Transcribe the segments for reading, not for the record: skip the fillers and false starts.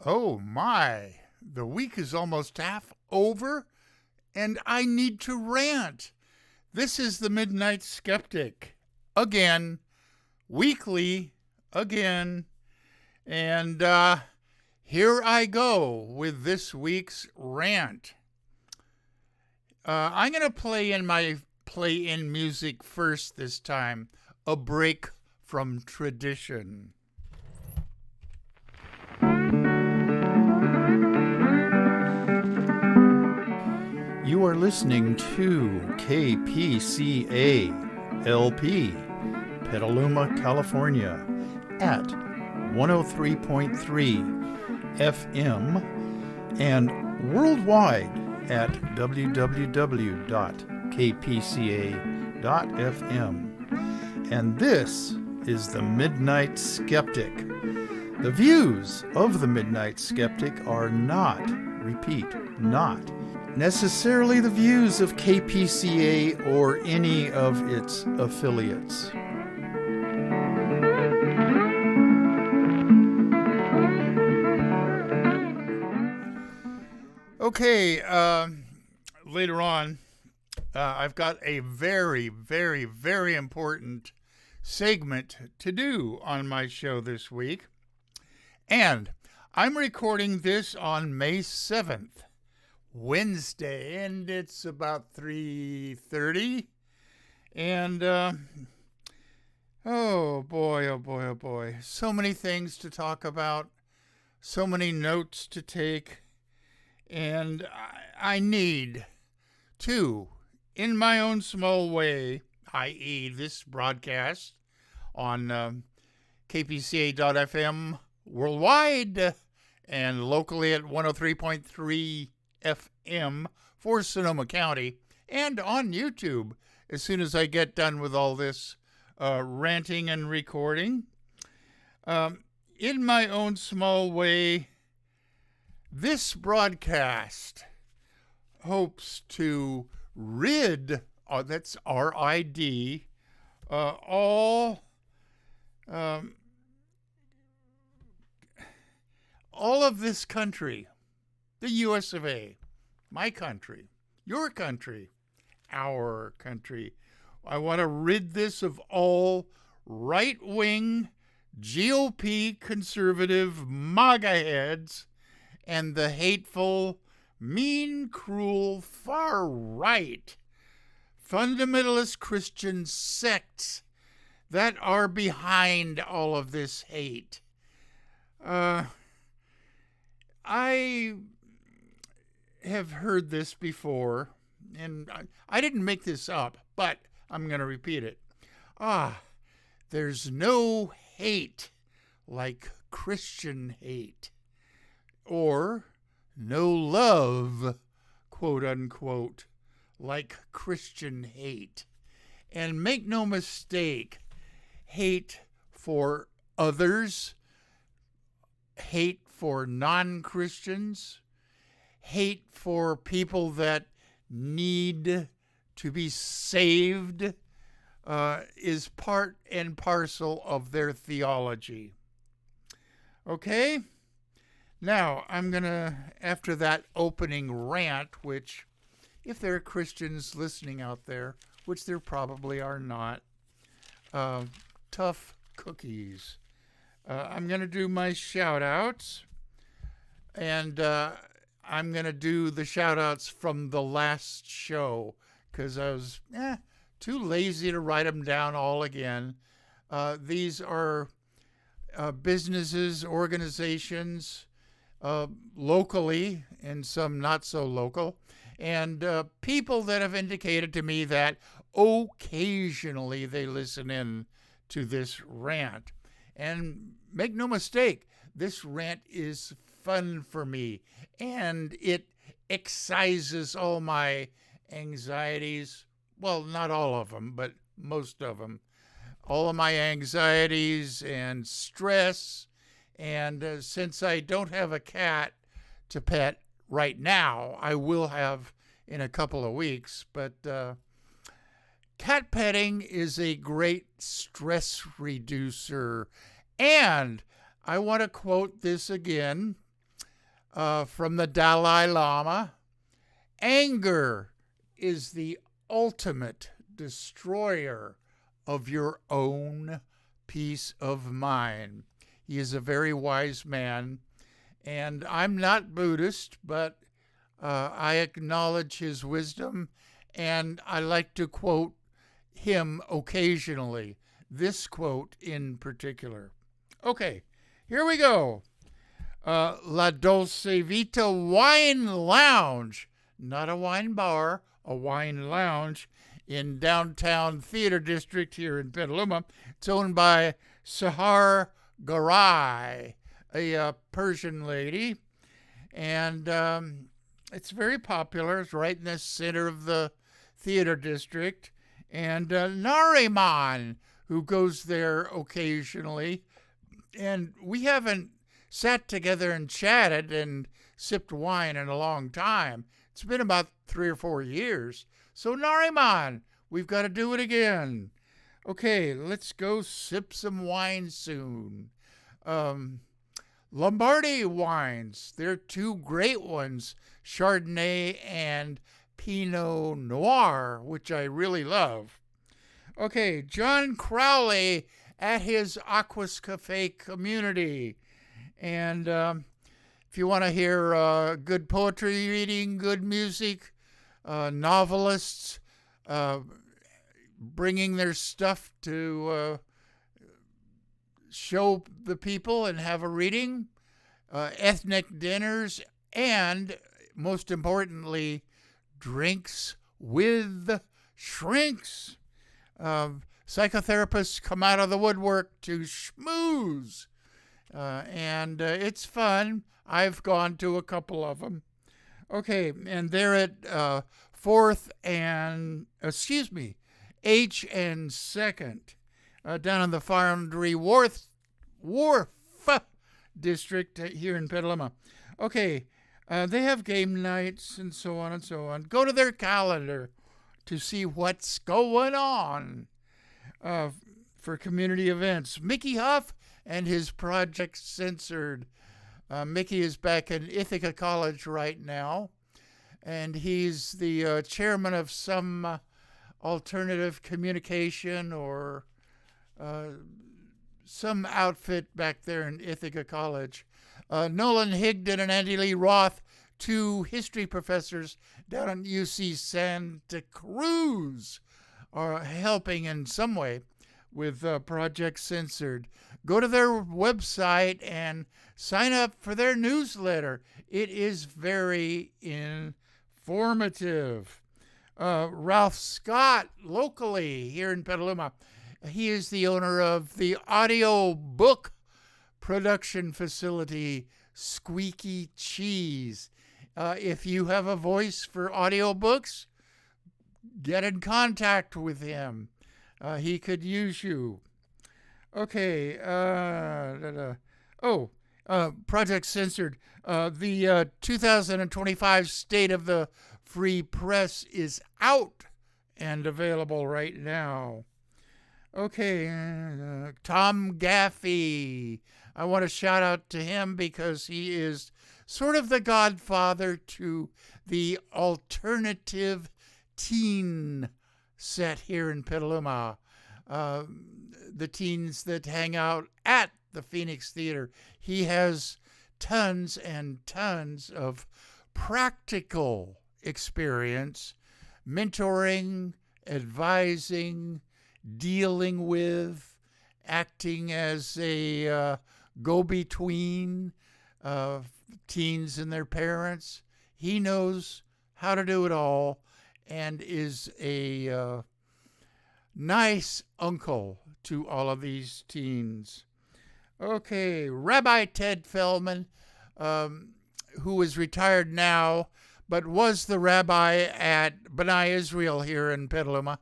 Oh my, the week is almost half over and I need to rant. This is the Midnight Skeptic. Again, weekly, again. And here I go with this week's rant. I'm going to play in music first this time, a break from tradition. You are listening to KPCA LP, Petaluma, California, at 103.3 FM and worldwide at www.kpca.fm. And this is the Midnight Skeptic. The views of the Midnight Skeptic are not necessarily the views of KPCA or any of its affiliates. Okay, later on, I've got a very, very, very important segment to do on my show this week. And I'm recording this on May 7th. Wednesday, and it's about 3:30, and oh boy, so many things to talk about, so many notes to take, and I need to, in my own small way, i.e. this broadcast on kpca.fm worldwide and locally at 103.3 FM for Sonoma County, and on YouTube as soon as I get done with all this ranting and recording. In my own small way, this broadcast hopes to rid, that's R-I-D, all of this country, the U.S. of A., my country, your country, our country. I want to rid this of all right-wing, GOP conservative MAGA heads and the hateful, mean, cruel, far-right, fundamentalist Christian sects that are behind all of this hate. I have heard this before, and I didn't make this up, but I'm going to repeat it. There's no hate like Christian hate, or no love, quote unquote, like Christian hate. And make no mistake, hate for others, hate for non-Christians, hate for people that need to be saved is part and parcel of their theology. Okay? Now, I'm going to, after that opening rant, which, if there are Christians listening out there, which there probably are not, tough cookies. I'm going to do my shout-outs, and I'm going to do the shout-outs from the last show because I was too lazy to write them down all again. These are businesses, organizations, locally and some not so local, and people that have indicated to me that occasionally they listen in to this rant. And make no mistake, this rant is fun for me, and it excises all my anxieties. Well, not all of them, but most of them. All of my anxieties and stress. And since I don't have a cat to pet right now, I will have in a couple of weeks. But cat petting is a great stress reducer. And I want to quote this again. from the Dalai Lama. Anger is the ultimate destroyer of your own peace of mind. He is a very wise man, and I'm not Buddhist, but I acknowledge his wisdom, and I like to quote him occasionally, this quote in particular. Okay, here we go. La Dolce Vita Wine Lounge, not a wine bar, a wine lounge in downtown Theater District here in Petaluma. It's owned by Sahar Garai, a Persian lady, and it's very popular. It's right in the center of the Theater District. And Nariman, who goes there occasionally, and we haven't sat together and chatted and sipped wine in a long time. It's been about 3 or 4 years. So Nariman, we've got to do it again. Okay, let's go sip some wine soon. Lombardy wines, they're 2 great ones, Chardonnay and Pinot Noir, which I really love. Okay, John Crowley at his Aquas Cafe community. And if you want to hear good poetry reading, good music, novelists bringing their stuff to show the people and have a reading, ethnic dinners, and most importantly, drinks with shrinks. Psychotherapists come out of the woodwork to schmooze. And it's fun. I've gone to a couple of them. Okay, and they're at 4th and, H and 2nd, down in the Foundry Wharf District here in Petaluma. Okay, they have game nights and so on and so on. Go to their calendar to see what's going on for community events. Mickey Huff and his Project Censored. Mickey is back in Ithaca College right now, and he's the chairman of some alternative communication or some outfit back there in Ithaca College. Nolan Higdon and Andy Lee Roth, 2 history professors down at UC Santa Cruz, are helping in some way with Project Censored. Go to their website and sign up for their newsletter. It is very informative. Ralph Scott, locally here in Petaluma, he is the owner of the audio book production facility, Squeaky Cheese. If you have a voice for audiobooks, get in contact with him. He could use you. Okay. Project Censored. The 2025 State of the Free Press is out and available right now. Okay. Tom Gaffey. I want to shout out to him because he is sort of the godfather to the alternative teen set here in Petaluma. The teens that hang out at the Phoenix Theater. He has tons and tons of practical experience, mentoring, advising, dealing with, acting as a go-between teens and their parents. He knows how to do it all and is a nice uncle to all of these teens. Okay, Rabbi Ted Feldman, who is retired now, but was the rabbi at B'nai Israel here in Petaluma.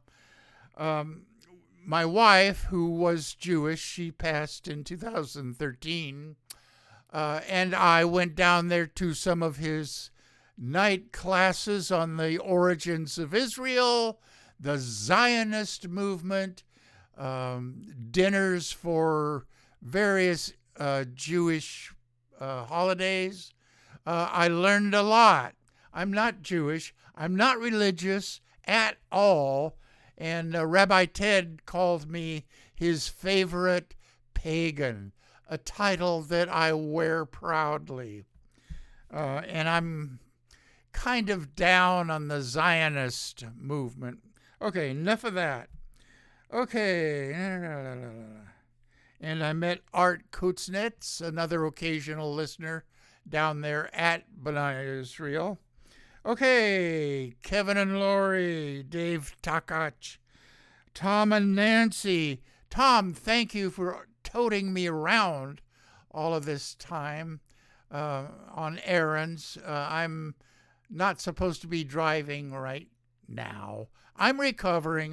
My wife, who was Jewish, she passed in 2013, and I went down there to some of his night classes on the origins of Israel, the Zionist movement, dinners for various Jewish holidays, I learned a lot. I'm not Jewish. I'm not religious at all. And Rabbi Ted called me his favorite pagan, a title that I wear proudly. And I'm kind of down on the Zionist movement. Okay, enough of that. Okay. And I met Art Kuznets, another occasional listener down there at B'nai Israel. Okay, Kevin and Lori, Dave Takach, Tom and Nancy. Tom, thank you for toting me around all of this time on errands. I'm not supposed to be driving right now. I'm recovering.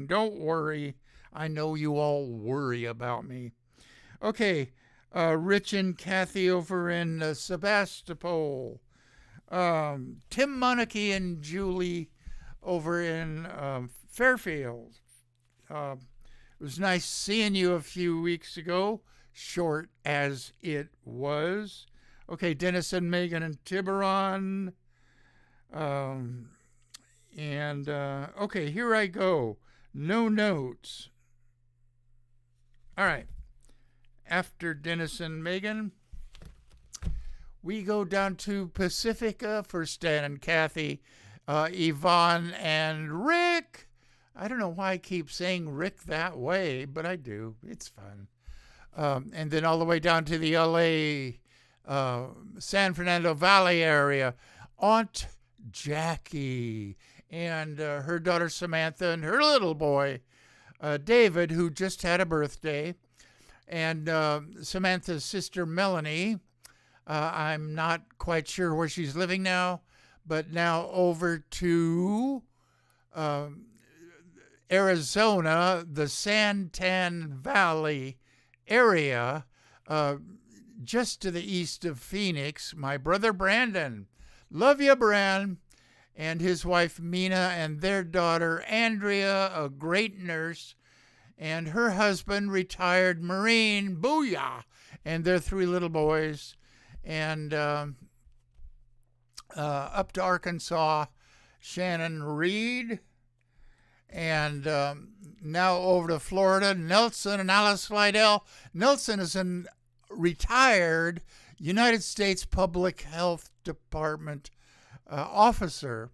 Don't worry. I know you all worry about me. Okay, Rich and Kathy over in Sebastopol. Tim Monarchy and Julie over in Fairfield. It was nice seeing you a few weeks ago, short as it was. Okay, Dennis and Megan and Tiburon. Okay, here I go. No notes. All right. After Dennis and Megan, we go down to Pacifica for Stan and Kathy, Yvonne and Rick. I don't know why I keep saying Rick that way, but I do. It's fun. And then all the way down to the LA, San Fernando Valley area, Aunt Jackie and her daughter Samantha and her little boy, David, who just had a birthday, and Samantha's sister Melanie. I'm not quite sure where she's living now, but now over to Arizona, the Santan Valley area, just to the east of Phoenix. My brother Brandon, love you, Bran, and his wife Mina and their daughter Andrea, a great nurse, and her husband, retired Marine, booyah, and their 3 little boys. And up to Arkansas, Shannon Reed. And now over to Florida, Nelson and Alice Slidell. Nelson is a retired United States Public Health Department officer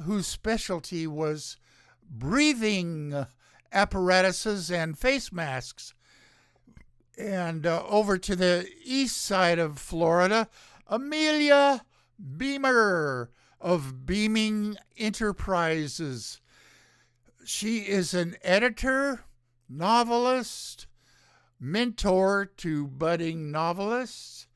whose specialty was breathing apparatuses and face masks. And over to the east side of Florida, Amelia Beamer of Beaming Enterprises. She is an editor, novelist, mentor to budding novelists,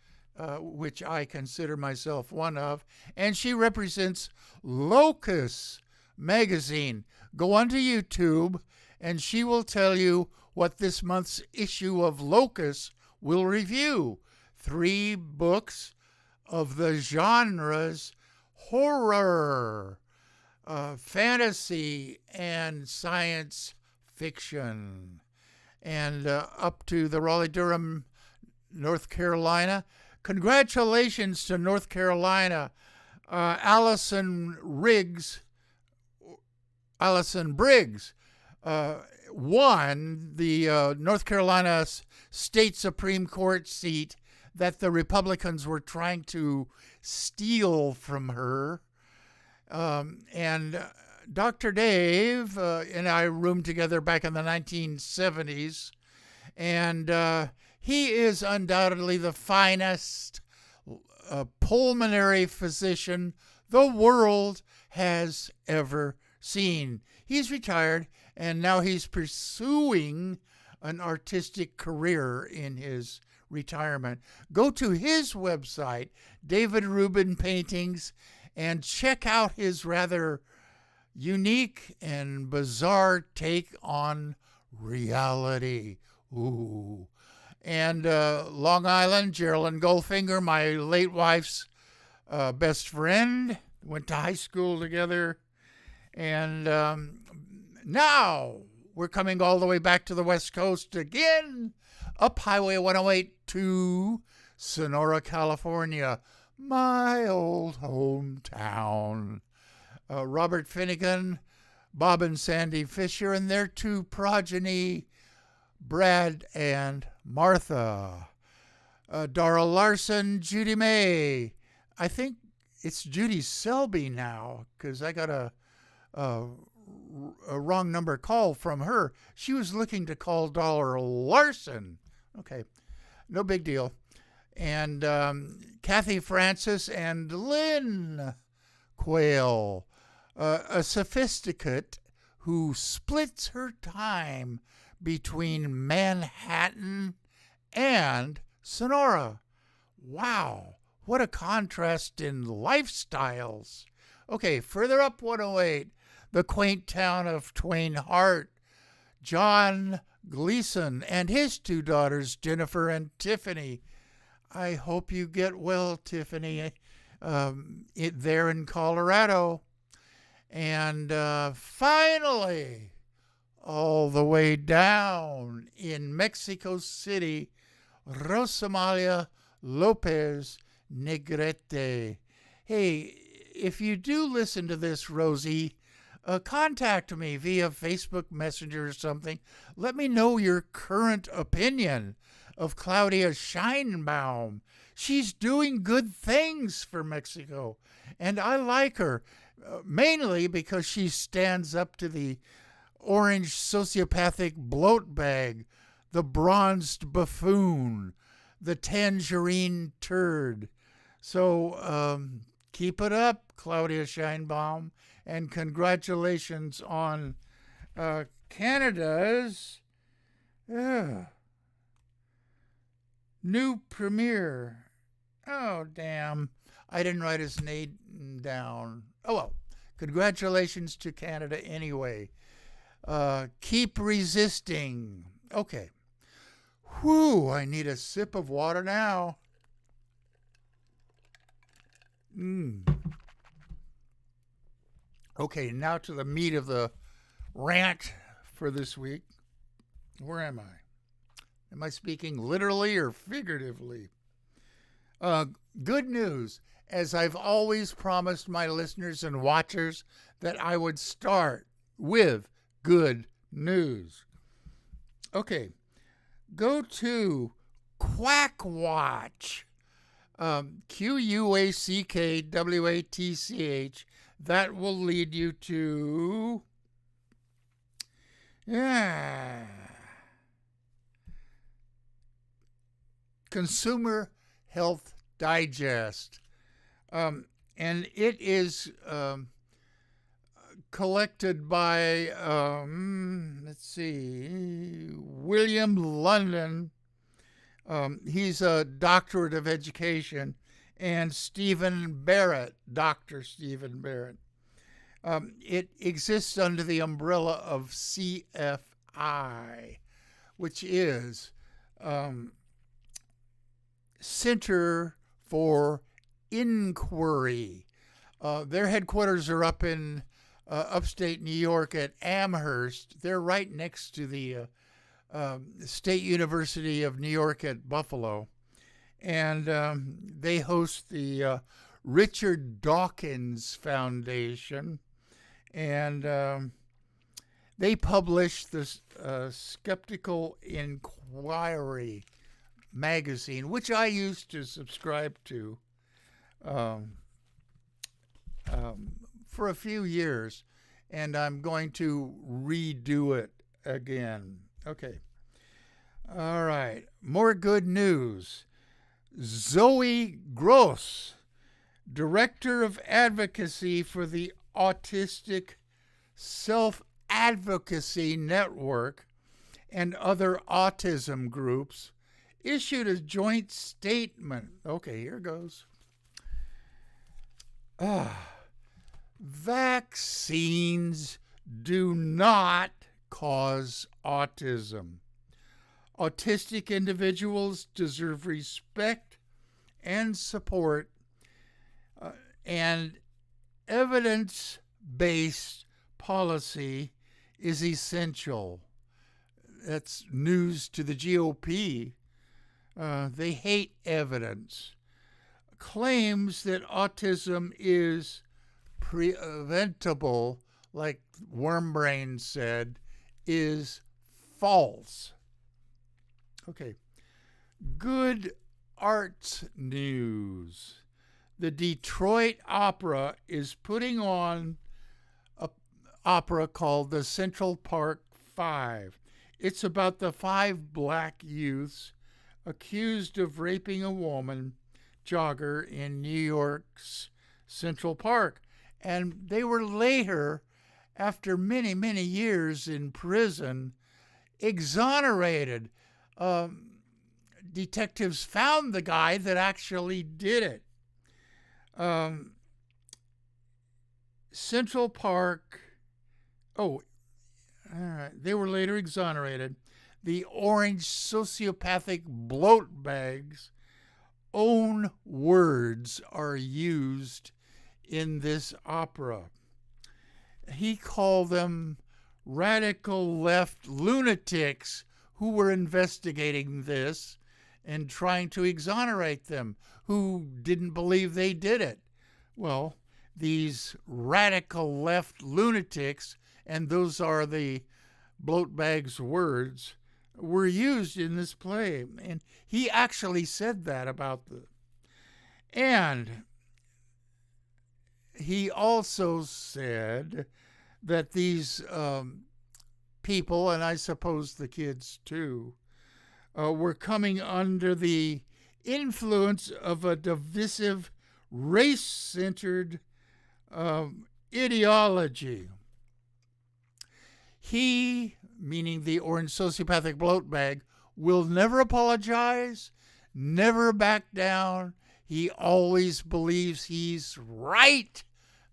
which I consider myself one of, and she represents Locus magazine. Go onto YouTube, and she will tell you what this month's issue of Locus will review. 3 books of the genres horror, fantasy, and science fiction. And up to the Raleigh-Durham, North Carolina. Congratulations to North Carolina. Allison Briggs won the North Carolina State Supreme Court seat that the Republicans were trying to steal from her. And Dr. Dave and I roomed together back in the 1970s, and he is undoubtedly the finest pulmonary physician the world has ever seen. He's retired, and now he's pursuing an artistic career in his retirement. Go to his website, David Rubin Paintings, and check out his rather unique and bizarre take on reality. Ooh. And Long Island, Geraldine Goldfinger, my late wife's best friend, went to high school together. And now we're coming all the way back to the West Coast again, up Highway 108 to Sonora, California. my old hometown. Robert Finnegan, Bob and Sandy Fisher, and their two progeny, Brad and Martha. Dara Larson, Judy May. I think it's Judy Selby now because I got a wrong number call from her. She was looking to call Dara Larson. Okay, no big deal. And Kathy Francis and Lynn Quayle, a sophisticate who splits her time between Manhattan and Sonora. Wow, what a contrast in lifestyles. Okay, further up 108, the quaint town of Twain Harte, John Gleason and his two daughters, Jennifer and Tiffany. I hope you get well, Tiffany, there in Colorado. And finally, all the way down in Mexico City, Rosamalia Lopez Negrete. Hey, if you do listen to this, Rosie, contact me via Facebook Messenger or something. Let me know your current opinion of Claudia Scheinbaum. She's doing good things for Mexico, and I like her, mainly because she stands up to the orange sociopathic bloat bag, the bronzed buffoon, the tangerine turd. So keep it up, Claudia Scheinbaum, and congratulations on Canada's new premier. Oh, damn. I didn't write his name down. Oh, well. Congratulations to Canada anyway. Keep resisting. Okay. Whew, I need a sip of water now. Okay, now to the meat of the rant for this week. Where am I? Am I speaking literally or figuratively? Good news. As I've always promised my listeners and watchers that I would start with good news. Okay, go to Quack Watch, QUACKWATCH. That will lead you to Consumer Health Digest. And it is collected by, William London. He's a doctorate of education, and Stephen Barrett, Dr. Stephen Barrett. It exists under the umbrella of CFI, which is Center for Inquiry. Their headquarters are up in upstate New York at Amherst. They're right next to the State University of New York at Buffalo. And they host the Richard Dawkins Foundation. And they publish the Skeptical Inquiry magazine, which I used to subscribe to for a few years, and I'm going to redo it again. Okay. All right. More good news. Zoe Gross, Director of Advocacy for the Autistic Self-Advocacy Network and other autism groups, issued a joint statement. Okay, here goes. Vaccines do not cause autism. Autistic individuals deserve respect and support, and evidence-based policy is essential. That's news to the GOP. They hate evidence. claims that autism is preventable, like Wormbrain said, is false. Okay. Good arts news. The Detroit Opera is putting on an opera called the Central Park Five. It's about the 5 black youths accused of raping a woman jogger in New York's Central Park. And they were later, after many, many years in prison, exonerated. Detectives found the guy that actually did it. Central Park, they were later exonerated. The orange sociopathic bloat bag's own words are used in this opera. He called them radical left lunatics who were investigating this and trying to exonerate them, who didn't believe they did it. Well, these radical left lunatics, and those are the bloatbag's words, were used in this play. And he actually said that about the... And he also said that these people, and I suppose the kids too, were coming under the influence of a divisive, race-centered ideology. He, meaning the orange sociopathic bloat bag, will never apologize, never back down. He always believes he's right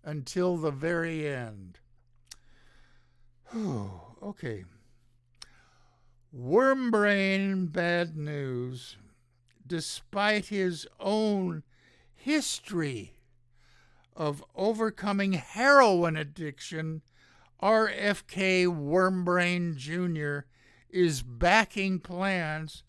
until the very end. Okay. Wormbrain bad news. Despite his own history of overcoming heroin addiction, RFK Wormbrain Jr. is backing plans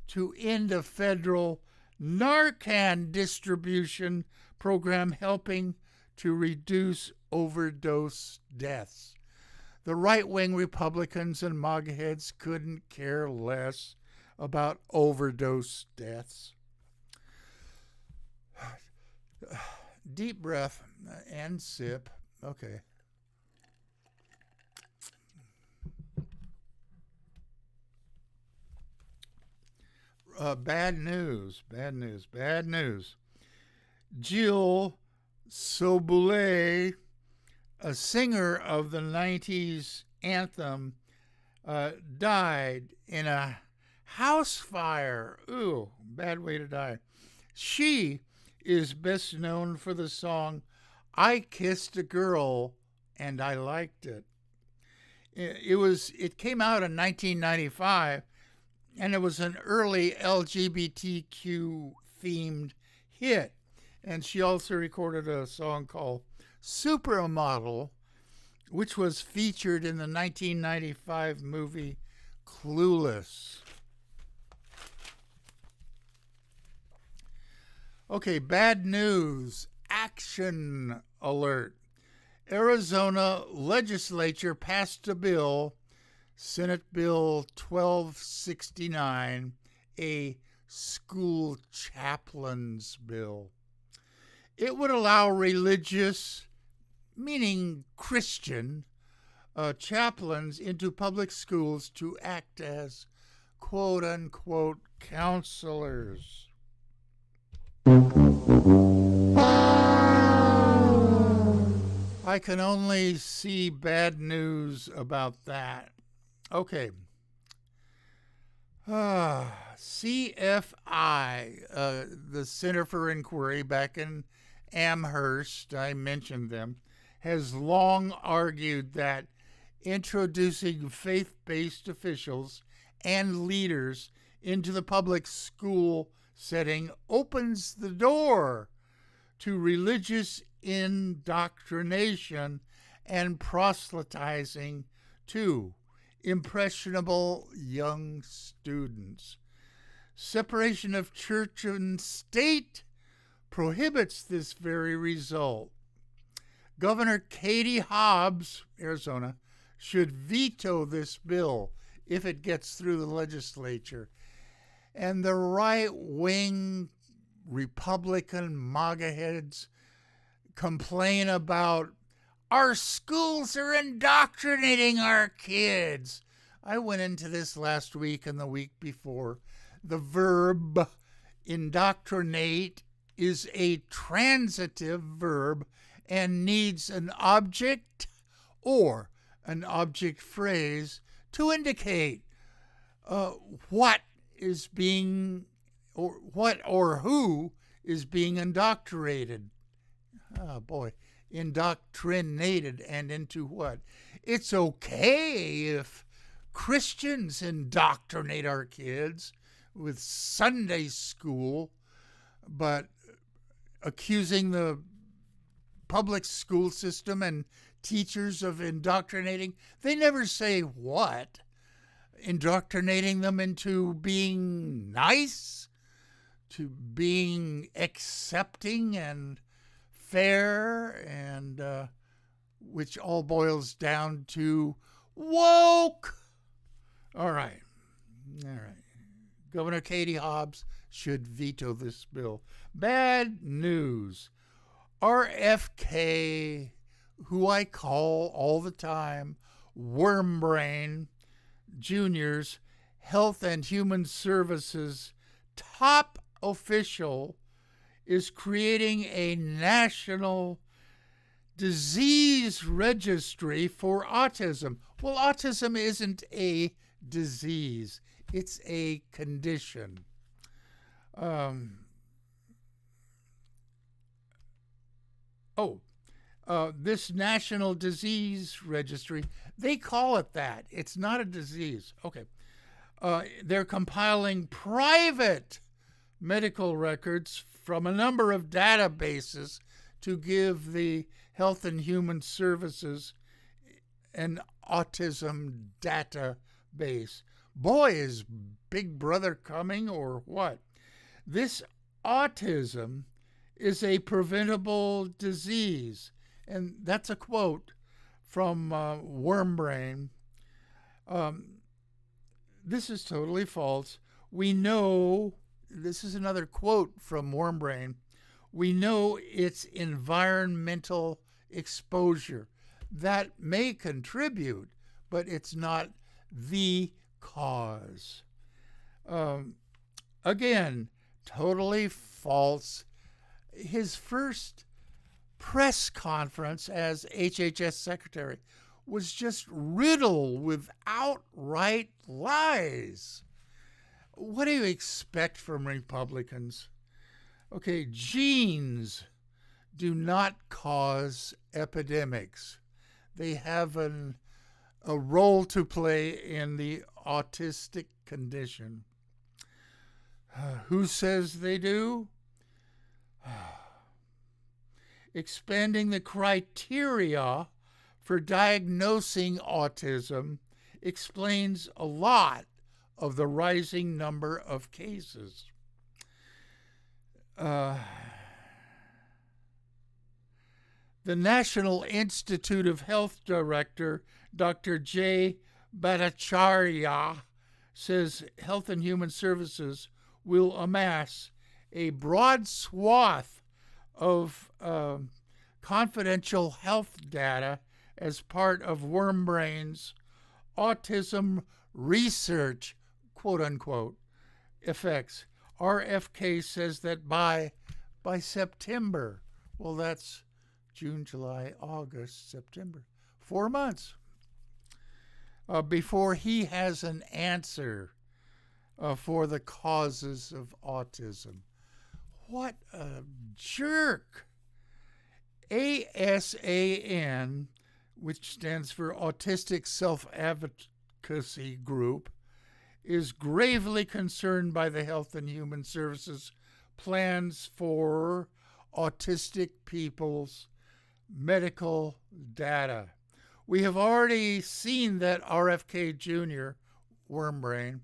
to end a federal Narcan distribution program helping to reduce overdose deaths. The right-wing Republicans and MAGA heads couldn't care less about overdose deaths. Deep breath and sip. Okay. Bad news. Jill Sobule, a singer of the 90s anthem, died in a house fire. Ooh, bad way to die. She is best known for the song I Kissed a Girl and I Liked It. It came out in 1995, and it was an early LGBTQ themed hit. And she also recorded a song called Supermodel, which was featured in the 1995 movie Clueless. Okay, bad news. Action alert. Arizona legislature passed a bill, Senate Bill 1269, a school chaplains bill. It would allow religious, meaning Christian, chaplains into public schools to act as quote-unquote counselors. I can only see bad news about that. Okay. CFI, the Center for Inquiry back in Amherst, I mentioned them, has long argued that introducing faith-based officials and leaders into the public school setting opens the door to religious indoctrination and proselytizing to impressionable young students. Separation of church and state prohibits this very result. Governor Katie Hobbs, Arizona, should veto this bill if it gets through the legislature. And the right-wing Republican MAGA heads complain about our schools are indoctrinating our kids. I went into this last week and the week before. The verb indoctrinate is a transitive verb and needs an object or an object phrase to indicate what is being or what or who is being indoctrinated. Oh boy, indoctrinated, and into what? It's okay if Christians indoctrinate our kids with Sunday school, but accusing the public school system and teachers of indoctrinating, they never say what. Indoctrinating them into being nice, to being accepting and fair, and which all boils down to woke. All right. Governor Katie Hobbs should veto this bill. Bad news. RFK, who I call all the time Wormbrain Jr.'s Health and Human Services top official, is creating a national disease registry for autism. Well, autism isn't a disease, it's a condition. This national disease registry, they call it that. It's not a disease. Okay. They're compiling private medical records from a number of databases to give the Health and Human Services an autism database. Boy, is Big Brother coming or what? This autism is a preventable disease. And that's a quote from Wormbrain. This is totally false. We know, this is another quote from Wormbrain, we know it's environmental exposure. That may contribute, but it's not the cause. Again, totally false. His first press conference as HHS secretary was just riddled with outright lies. What do you expect from Republicans? Okay, genes do not cause epidemics. They have a role to play in the autistic condition. Who says they do? Expanding the criteria for diagnosing autism explains a lot of the rising number of cases. The National Institute of Health Director, Dr. Jay Bhattacharya, says Health and Human Services will amass a broad swath of confidential health data as part of Wormbrain's autism research, quote unquote, effects. RFK says that by September, well, that's June, July, August, September, 4 months, before he has an answer for the causes of autism. What a jerk. ASAN, which stands for Autistic Self-Advocacy Group, is gravely concerned by the Health and Human Services plans for autistic people's medical data. We have already seen that RFK Jr., Wormbrain,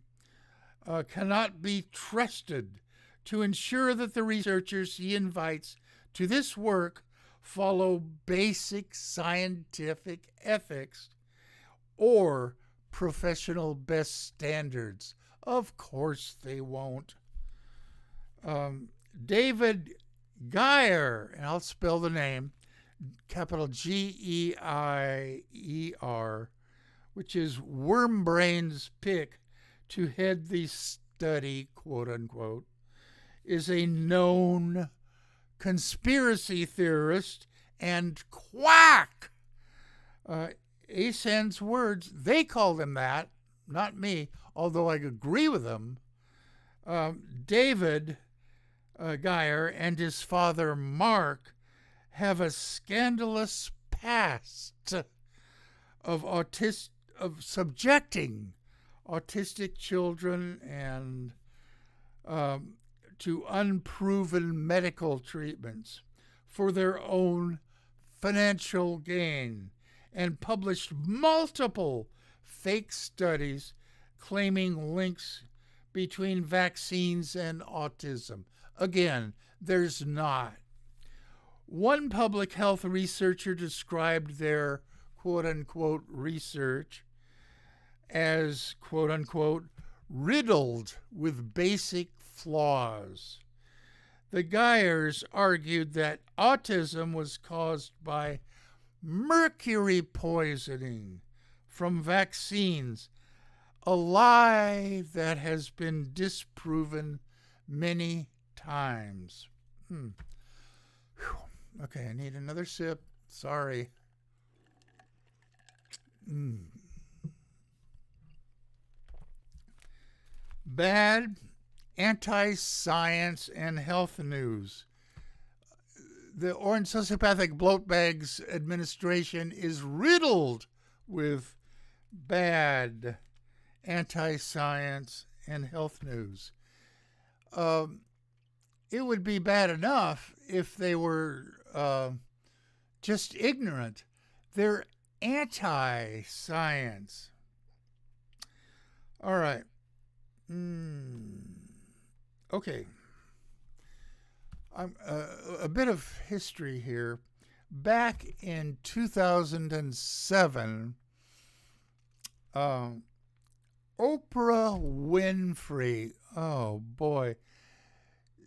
cannot be trusted to ensure that the researchers he invites to this work follow basic scientific ethics or professional best standards. Of course they won't. David Geyer, and I'll spell the name, capital Geier, which is Wormbrain's pick to head the study, quote unquote, is a known conspiracy theorist and quack. Asen's words, they call him that, not me, although I agree with them. David Geyer and his father Mark have a scandalous past of subjecting autistic children and to unproven medical treatments for their own financial gain, and published multiple fake studies claiming links between vaccines and autism. Again, there's not. One public health researcher described their quote-unquote research as quote-unquote riddled with basic flaws. The Geyers argued that autism was caused by mercury poisoning from vaccines, a lie that has been disproven many times. Okay, I need another sip. Sorry. Bad anti-science and health news. The Orange Sociopathic Bloat Bags administration is riddled with bad anti-science and health news. It would be bad enough if they were just ignorant. They're anti-science. All right. Okay. A bit of history here. Back in 2007, Oprah Winfrey, oh boy,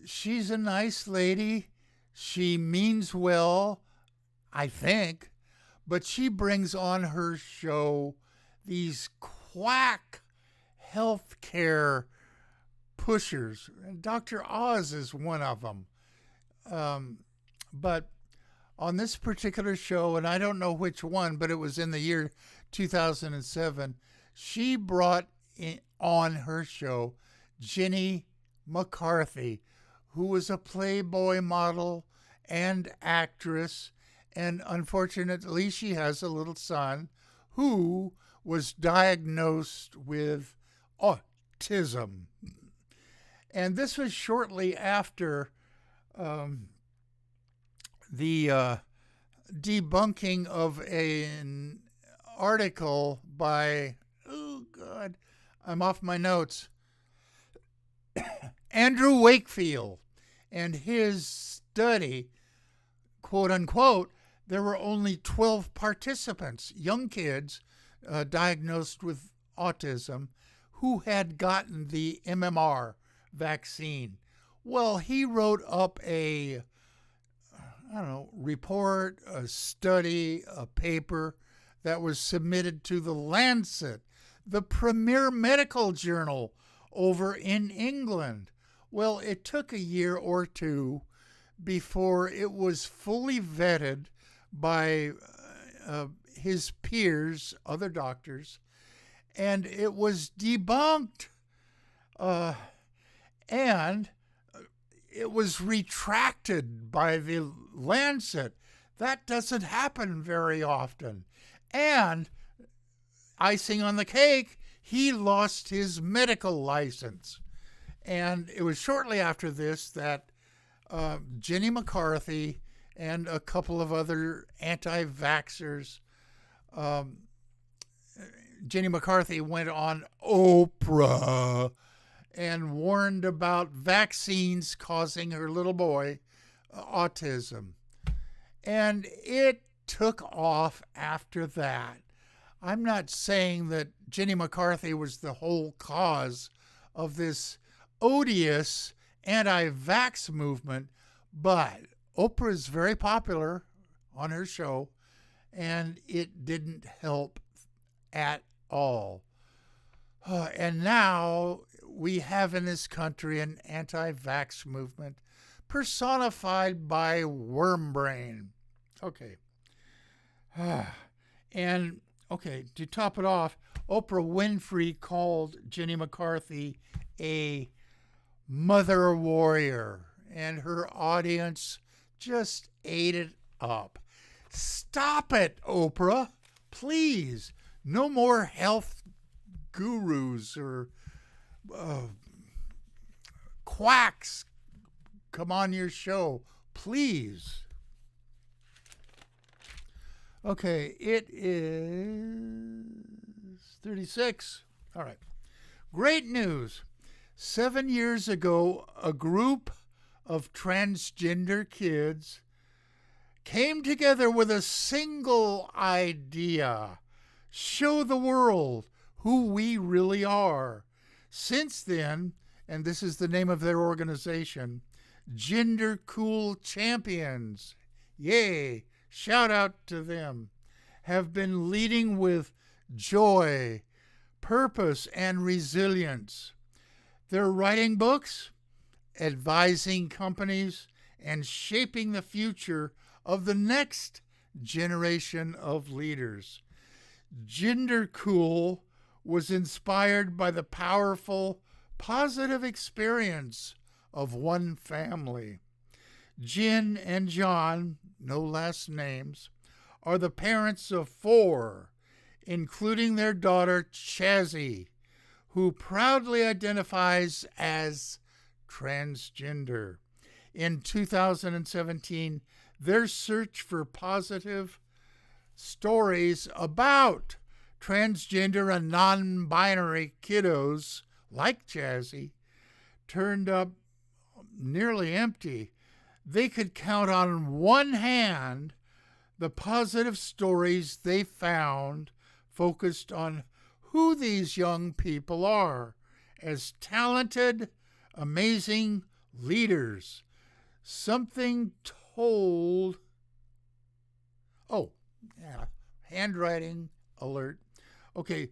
she's a nice lady. She means well, I think, but she brings on her show these quack healthcare pushers. Dr. Oz is one of them. But on this particular show, and I don't know which one, but it was in the year 2007, she brought on her show Jenny McCarthy, who was a Playboy model and actress, and unfortunately she has a little son who was diagnosed with autism. And this was shortly after the debunking of an article by, oh God, I'm off my notes, Andrew Wakefield, and his study, quote unquote, there were only 12 participants, young kids diagnosed with autism, who had gotten the MMR vaccine. Well, he wrote up a report, a study, a paper that was submitted to the Lancet, the premier medical journal over in England. Well, it took a year or two before it was fully vetted by his peers, other doctors, and it was debunked. And it was retracted by the Lancet. That doesn't happen very often. And icing on the cake, he lost his medical license. And it was shortly after this that Jenny McCarthy and a couple of other anti-vaxxers, Jenny McCarthy went on Oprah and warned about vaccines causing her little boy autism. And it took off after that. I'm not saying that Jenny McCarthy was the whole cause of this odious anti-vax movement, but Oprah is very popular on her show, and it didn't help at all. And now we have in this country an anti-vax movement personified by worm brain. Okay. And, okay, to top it off, Oprah Winfrey called Jenny McCarthy a mother warrior, and her audience just ate it up. Stop it, Oprah. Please. No more health gurus or quacks come on your show. Please. Okay, it is 36. All right. Great news. 7 years ago, a group of transgender kids came together with a single idea: show the world who we really are. Since then, and this is the name of their organization, Gender Cool Champions, yay, shout out to them, have been leading with joy, purpose, and resilience. They're writing books, advising companies, and shaping the future of the next generation of leaders. Gender Cool was inspired by the powerful, positive experience of one family. Jen and John, no last names, are the parents of 4, including their daughter Chazzy, who proudly identifies as transgender. In 2017, their search for positive stories about transgender and non-binary kiddos like Chazzy turned up nearly empty. They could count on one hand the positive stories they found focused on who these young people are as talented, amazing leaders. Something told... Oh, yeah, handwriting alert. Okay,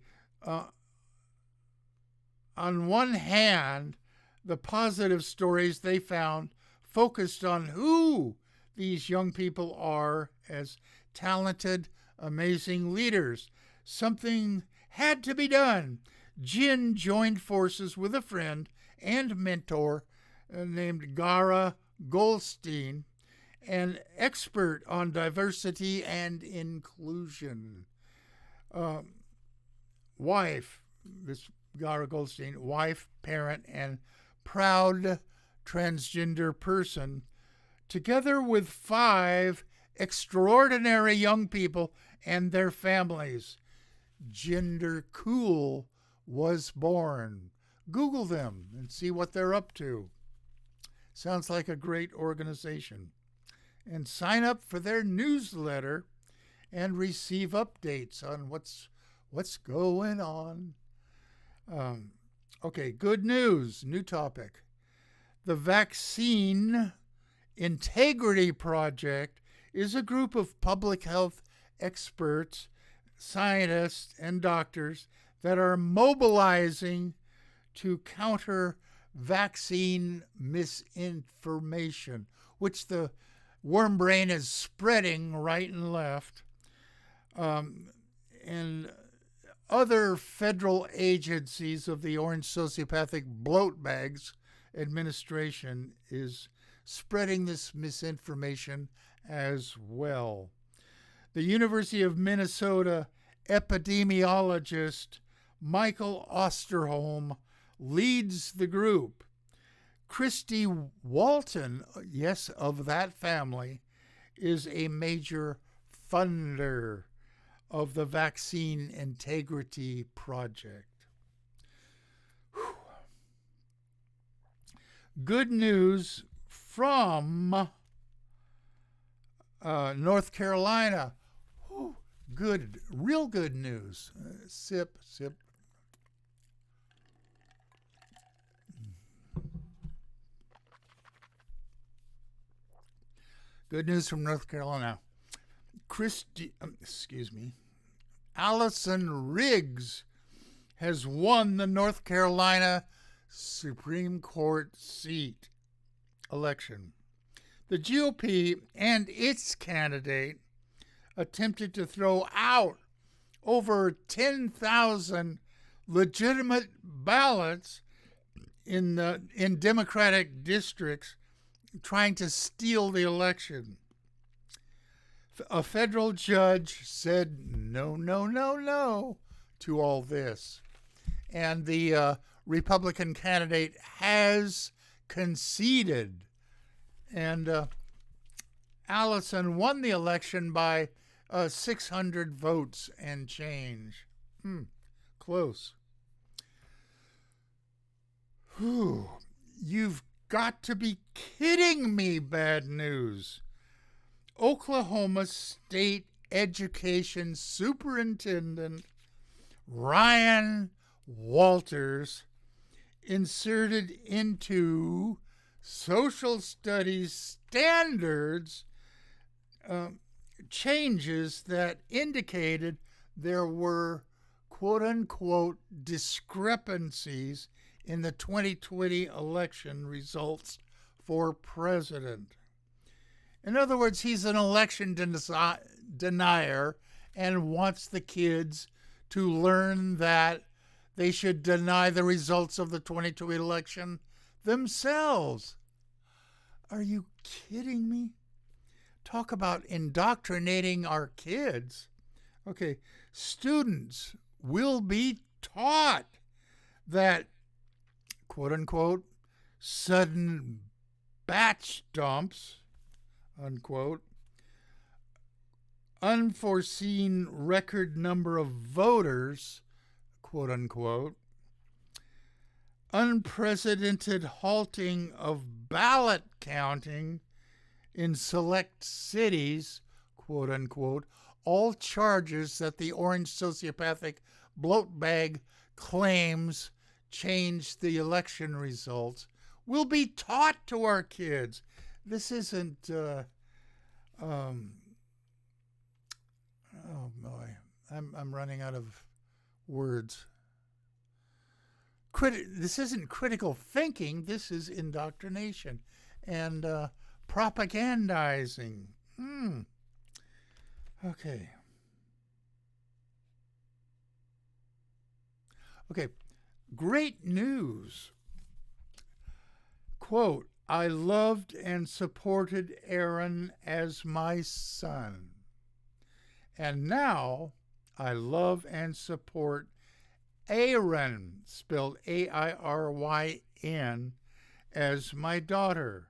on one hand, the positive stories they found focused on who these young people are as talented, amazing leaders. Something had to be done. Jen joined forces with a friend and mentor named Gara Goldstein, an expert on diversity and inclusion. This Gara Goldstein, wife, parent, and proud transgender person, together with 5 extraordinary young people and their families. Gender Cool was born. Google them and see what they're up to. Sounds like a great organization. And sign up for their newsletter and receive updates on what's going on. Okay, good news, new topic. The Vaccine Integrity Project is a group of public health experts, scientists, and doctors that are mobilizing to counter vaccine misinformation, which the worm brain is spreading right and left. And other federal agencies of the Orange Sociopathic Bloat Bags administration is spreading this misinformation as well. The University of Minnesota epidemiologist Michael Osterholm leads the group. Christy Walton, yes, of that family, is a major funder of the Vaccine Integrity Project. Whew. Good news from North Carolina. Whew, good, real good news. Sip, sip. Good news from North Carolina. Allison Riggs has won the North Carolina Supreme Court seat election. The GOP and its candidate attempted to throw out over 10,000 legitimate ballots in Democratic districts, trying to steal the election. A federal judge said no, no, no, no to all this. And the Republican candidate has conceded. And Allison won the election by 600 votes and change. Close. Whew. You've got to be kidding me, bad news. Oklahoma State Education Superintendent Ryan Walters inserted into social studies standards changes that indicated there were quote-unquote discrepancies in the 2020 election results for president. In other words, he's an election denier and wants the kids to learn that they should deny the results of the 2020 election themselves. Are you kidding me? Talk about indoctrinating our kids. Okay, students will be taught that, quote unquote, sudden batch dumps, unquote, unforeseen record number of voters, quote unquote, unprecedented halting of ballot counting in select cities, quote unquote, all charges that the orange sociopathic bloat bag claims changed the election results, will be taught to our kids. This isn't, oh boy, I'm running out of words. This isn't critical thinking, this is indoctrination and propagandizing. Okay. Okay, great news. Quote, I loved and supported Aaron as my son. And now I love and support Airyn, spelled Airyn, as my daughter.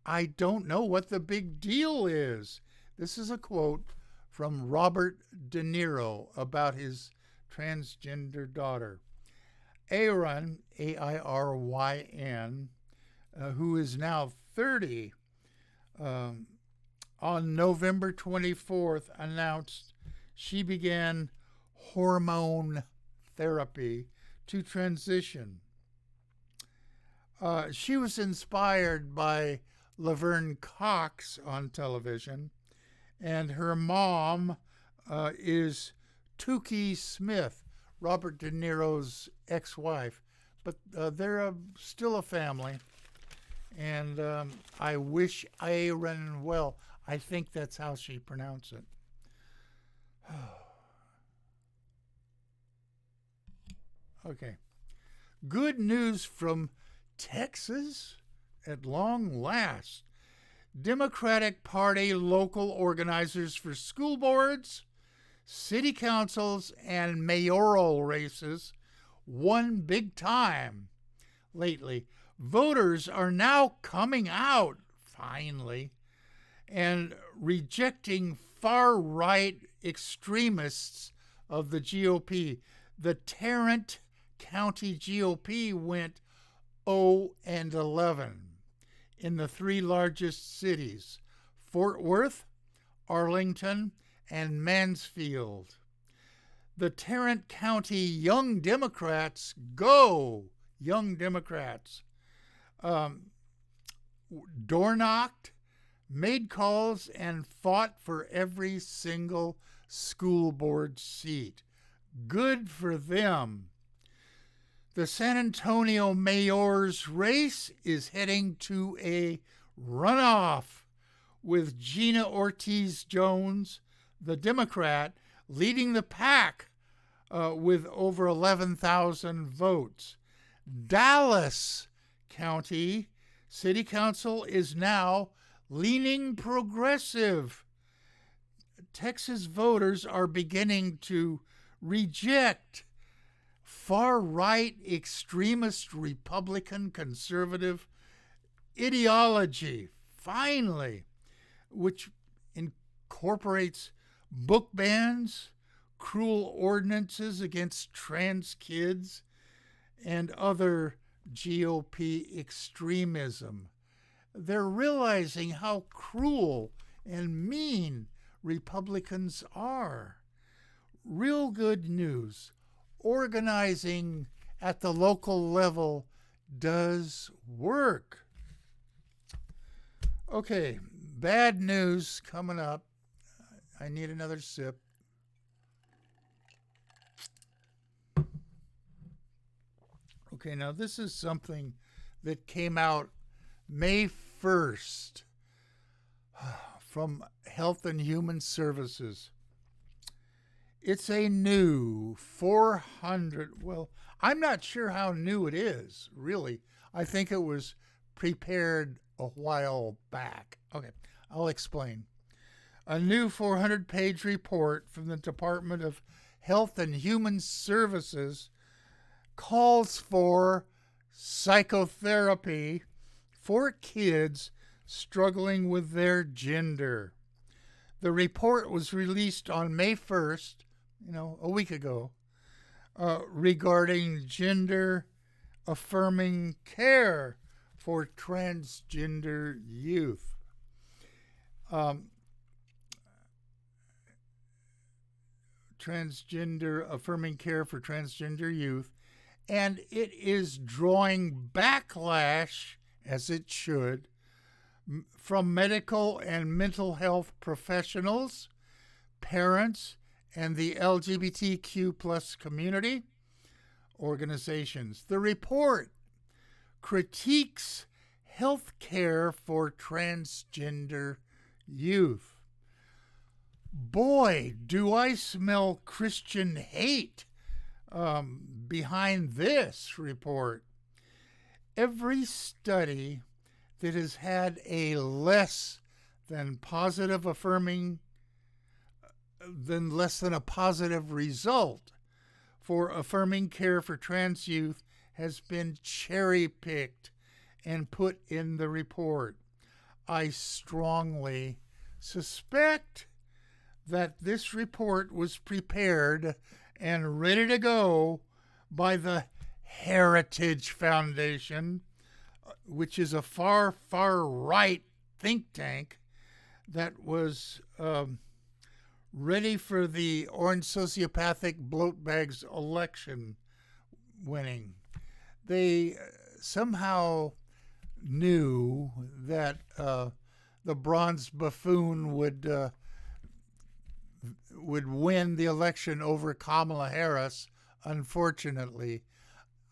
I don't know what the big deal is. This is a quote from Robert De Niro about his transgender daughter. Airyn, Airyn, who is now 30, on November 24th announced she began hormone therapy to transition. She was inspired by Laverne Cox on television, and her mom is Tukey Smith, Robert De Niro's ex-wife. But they're still a family, and I wish Airyn well. I think that's how she pronounced it. Okay. Good news from Texas at long last. Democratic Party local organizers for school boards, city councils, and mayoral races won big time lately. Voters are now coming out, finally, and rejecting far-right extremists of the GOP. The Tarrant County GOP went 0, and 11 in the three largest cities, Fort Worth, Arlington, and Mansfield. The Tarrant County Young Democrats, go! Young Democrats, door knocked, made calls, and fought for every single school board seat. Good for them. The San Antonio mayor's race is heading to a runoff with Gina Ortiz Jones, the Democrat, leading the pack with over 11,000 votes. Dallas County City Council is now leaning progressive. Texas voters are beginning to reject far-right extremist Republican conservative ideology, finally, which incorporates book bans, cruel ordinances against trans kids, and other GOP extremism. They're realizing how cruel and mean Republicans are. Real good news. Organizing at the local level does work. Okay, bad news coming up. I need another sip. Okay, now this is something that came out May 1st from Health and Human Services. It's a new 400, well, I'm not sure how new it is, really. I think it was prepared a while back. Okay, I'll explain. A new 400-page report from the Department of Health and Human Services calls for psychotherapy for kids struggling with their gender. The report was released on May 1st, a week ago, regarding gender affirming care for transgender youth. Transgender affirming care for transgender youth, and it is drawing backlash, as it should, from medical and mental health professionals, parents, and the LGBTQ plus community organizations. The report critiques health care for transgender youth. Boy, do I smell Christian hate behind this report. Every study that has had a less than a positive result for affirming care for trans youth has been cherry-picked and put in the report. I strongly suspect that this report was prepared and ready to go by the Heritage Foundation, which is a far right think tank that was ready for the orange sociopathic bloat bags election winning. They somehow knew that the bronze buffoon would win the election over Kamala Harris. Unfortunately,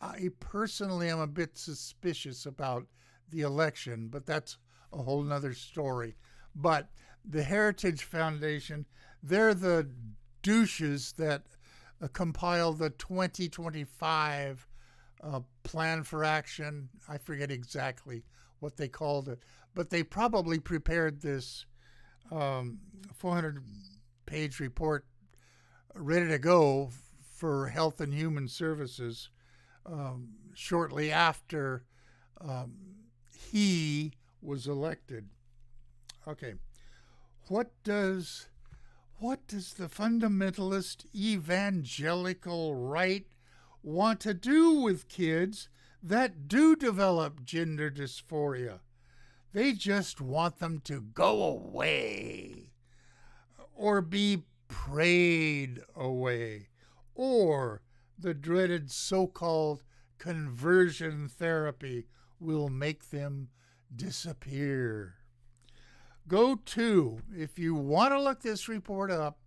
I personally am a bit suspicious about the election, but that's a whole nother story. But the Heritage Foundation, they're the douches that compile the 2025 plan for action. I forget exactly what they called it, but they probably prepared this 400-page report ready to go for Health and Human Services shortly after he was elected. Okay, what does the fundamentalist evangelical right want to do with kids that do develop gender dysphoria. They just want them to go away or be prayed away, or the dreaded so-called conversion therapy will make them disappear. If you want to look this report up,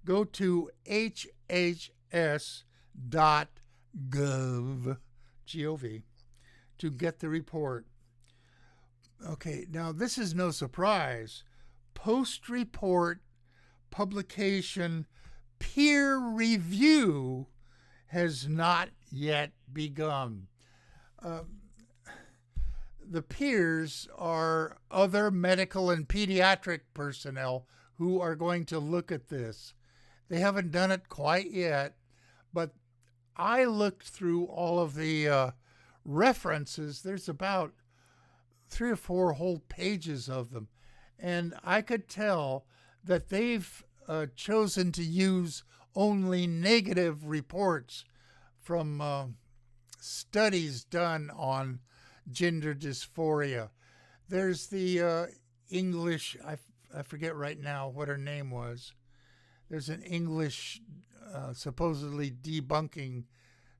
go to HHS.gov, G-O-V, to get the report. Okay, now this is no surprise. Post-report publication peer review has not yet begun. The peers are other medical and pediatric personnel who are going to look at this. They haven't done it quite yet, but I looked through all of the references. There's about 3 or 4 whole pages of them, and I could tell that they've chosen to use only negative reports from studies done on gender dysphoria. There's the English, I forget right now what her name was. There's an English supposedly debunking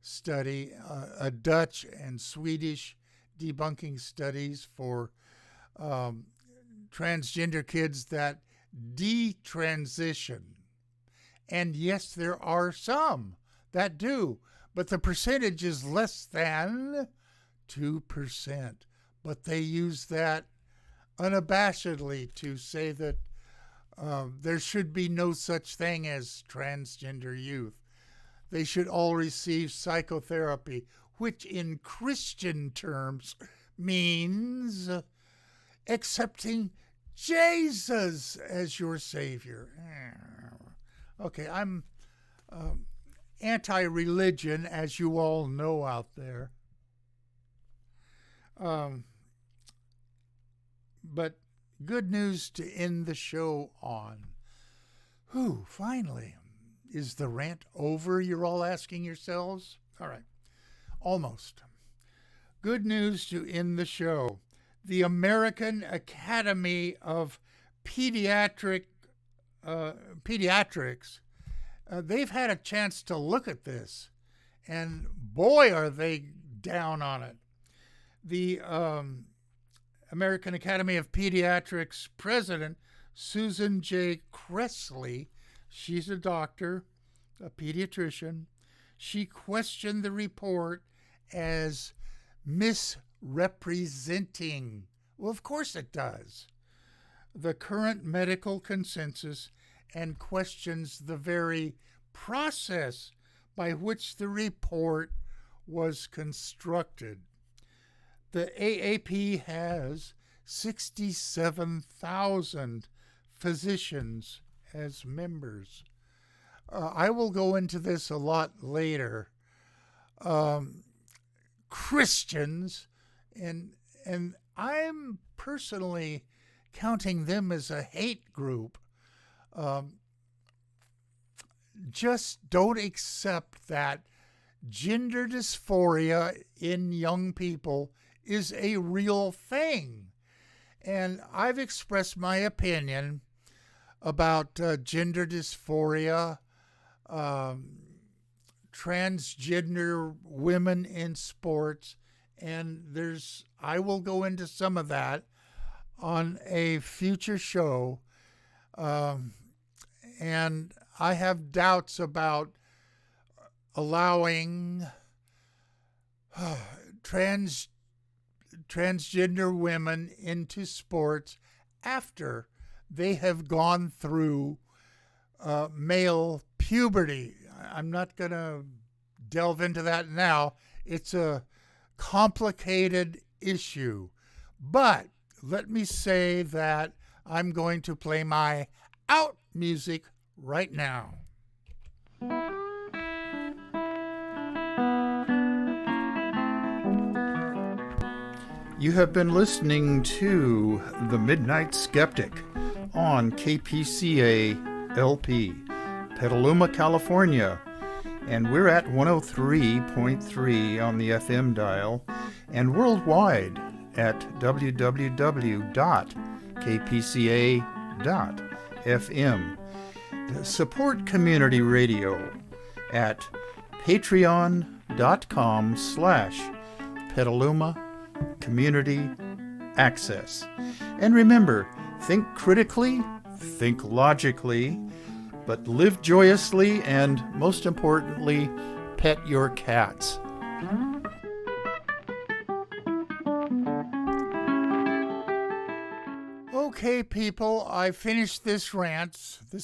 study, a Dutch and Swedish debunking studies for transgender kids that detransition. And yes, there are some that do, but the percentage is less than 2%. But they use that unabashedly to say that there should be no such thing as transgender youth. They should all receive psychotherapy, which in Christian terms means accepting Jesus as your Savior. Okay, I'm anti-religion, as you all know out there. But good news to end the show on. Finally. Is the rant over, you're all asking yourselves? All right, almost. Good news to end the show. The American Academy of Pediatrics, they've had a chance to look at this, and boy, are they down on it. The American Academy of Pediatrics president, Susan J. Cressley, she's a doctor, a pediatrician. She questioned the report as misrepresenting. Well, of course it does. The current medical consensus and questions the very process by which the report was constructed. The AAP has 67,000 physicians as members. I will go into this a lot later. Christians, and I'm personally counting them as a hate group, just don't accept that gender dysphoria in young people is a real thing. And I've expressed my opinion about gender dysphoria, transgender women in sports, and I will go into some of that on a future show. And I have doubts about allowing transgender women into sports after they have gone through male puberty. I'm not going to delve into that now. It's a complicated issue. But let me say that I'm going to play my out music right now. You have been listening to The Midnight Skeptic on KPCA LP, Petaluma, California, And we're at 103.3 on the FM dial and worldwide at www.kpca.fm. Support community radio at patreon.com/Petaluma Community Access. And remember, think critically, think logically, but live joyously, and most importantly, pet your cats. Okay, people, I finished this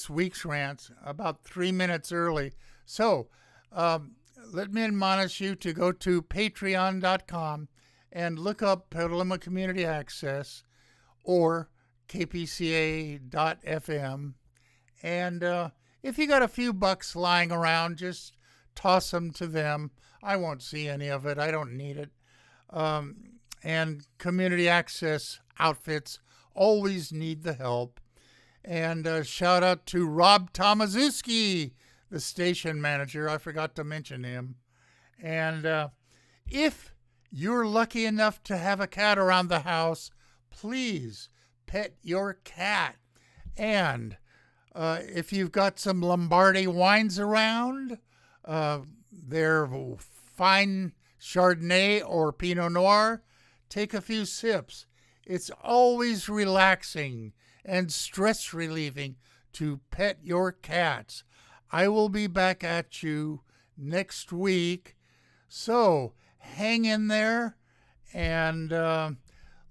week's rant, about 3 minutes early. So, let me admonish you to go to patreon.com and look up Petaluma Community Access or kpca.fm. And if you got a few bucks lying around, just toss them to them. I won't see any of it. I don't need it. And community access outfits always need the help. And shout out to Rob Tomaszewski, the station manager. I forgot to mention him. And if you're lucky enough to have a cat around the house, please pet your cat. And if you've got some Lombardy wines around, they're fine Chardonnay or Pinot Noir, take a few sips. It's always relaxing and stress relieving to pet your cats. I will be back at you next week. So hang in there and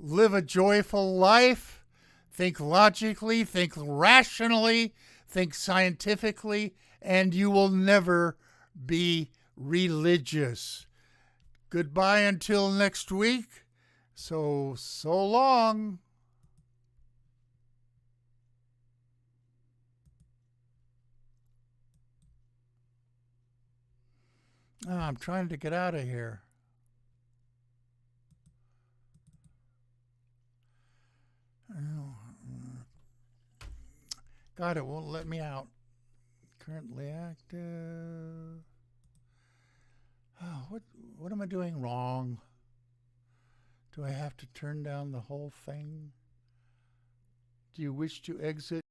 live a joyful life. Think logically, think rationally, think scientifically, and you will never be religious. Goodbye until next week. So long. Oh, I'm trying to get out of here. God, it won't let me out. Currently active. Oh, what am I doing wrong? Do I have to turn down the whole thing? Do you wish to exit?